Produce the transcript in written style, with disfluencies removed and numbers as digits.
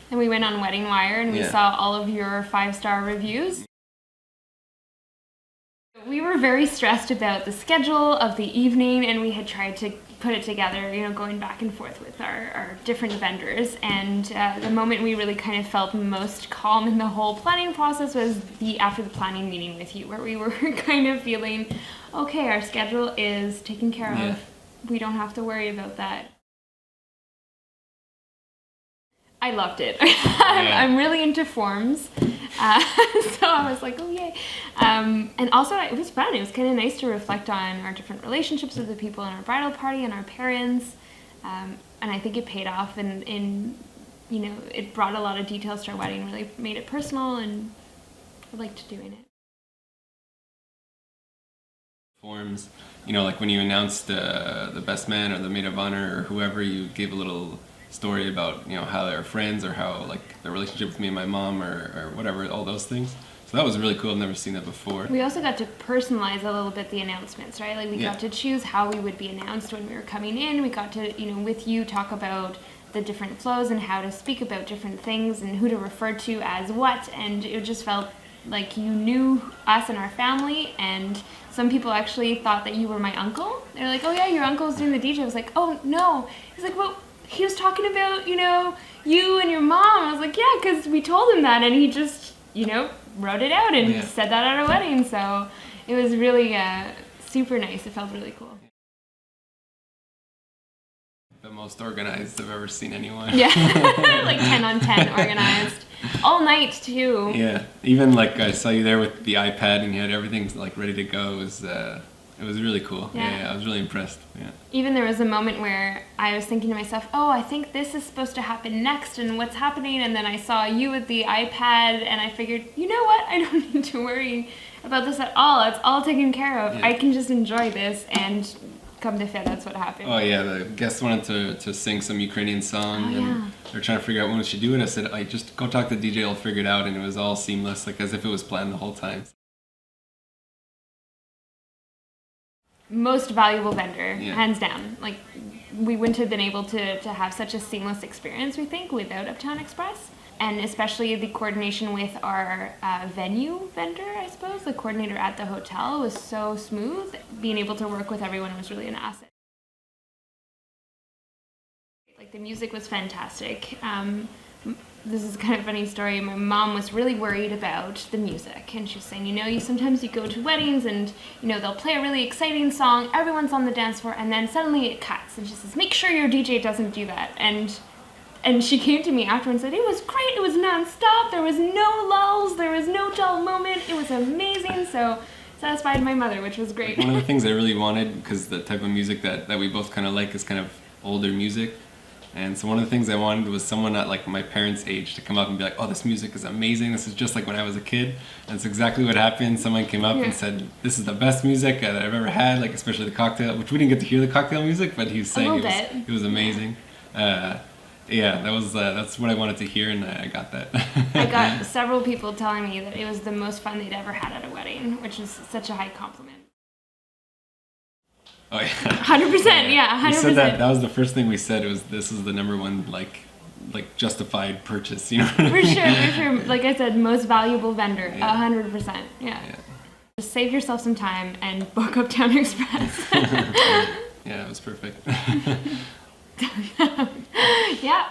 And we went on Wedding Wire and we saw all of your 5-star reviews. We were very stressed about the schedule of the evening, and we had tried to put it together, you know, going back and forth with our different vendors. And the moment we really kind of felt most calm in the whole planning process was after the planning meeting with you, where we were kind of feeling, okay, our schedule is taken care of. We don't have to worry about that. I loved it. I'm really into forms. So I was like, oh yay. And also it was fun. It was kind of nice to reflect on our different relationships with the people in our bridal party and our parents. And I think it paid off in you know, it brought a lot of details to our wedding, really made it personal, and I liked doing it. Forms, you know, like when you announced the best man or the maid of honor or whoever, you gave a little story about, you know, how they're friends or how, like, the relationship with me and my mom or whatever, all those things. So that was really cool. I've never seen that before. We also got to personalize a little bit the announcements, right? Like we got to choose how we would be announced when we were coming in. We got to, you know, with you talk about the different flows and how to speak about different things and who to refer to as what. And it just felt like you knew us and our family, and some people actually thought that you were my uncle. They're like, oh yeah, your uncle's doing the DJ. I was like, oh no. He's like, well, he was talking about, you know, you and your mom. I was like, yeah, because we told him that, and he just, you know, wrote it out and said that at our wedding. So it was really super nice. It felt really cool. The most organized I've ever seen anyone. Yeah, like 10 on 10 organized. All night too. Yeah, even like I saw you there with the iPad and you had everything like ready to go. It was really cool. Yeah, I was really impressed. Yeah. Even there was a moment where I was thinking to myself, oh, I think this is supposed to happen next and what's happening, and then I saw you with the iPad and I figured, you know what, I don't need to worry about this at all. It's all taken care of. I can just enjoy this, and come to fit, that's what happened. Oh yeah, the guests wanted to sing some Ukrainian song, and they're trying to figure out when we should do it. I said, I just go talk to the DJ, I'll figure it out, and it was all seamless, like as if it was planned the whole time. Most valuable vendor, hands down. Like, we wouldn't have been able to have such a seamless experience, we think, without Uptown Xpress. And especially the coordination with our venue vendor, I suppose, the coordinator at the hotel, was so smooth. Being able to work with everyone was really an asset. Like, the music was fantastic. This is kind of a funny story. My mom was really worried about the music, and she was saying, you know, sometimes you go to weddings and, you know, they'll play a really exciting song, everyone's on the dance floor, and then suddenly it cuts. And she says, make sure your DJ doesn't do that. And she came to me after and said, it was great, it was nonstop, there was no lulls, there was no dull moment, it was amazing. So satisfied my mother, which was great. One of the things I really wanted, because the type of music that we both kind of like is kind of older music. And so one of the things I wanted was someone at like my parents' age to come up and be like, oh, this music is amazing. This is just like when I was a kid. And it's exactly what happened. Someone came up and said, this is the best music that I've ever had, like especially the cocktail, which we didn't get to hear the cocktail music, but he was saying it was amazing. Yeah, that's what I wanted to hear, and I got that. I got several people telling me that it was the most fun they'd ever had at a wedding, which is such a high compliment. Oh yeah. 100%, yeah, 100%. We said that was the first thing we said. It was, this is the number one like justified purchase, you know. For sure. Like I said, most valuable vendor, 100%. Yeah. Just save yourself some time and book Uptown Xpress. Yeah, it was perfect. Yeah.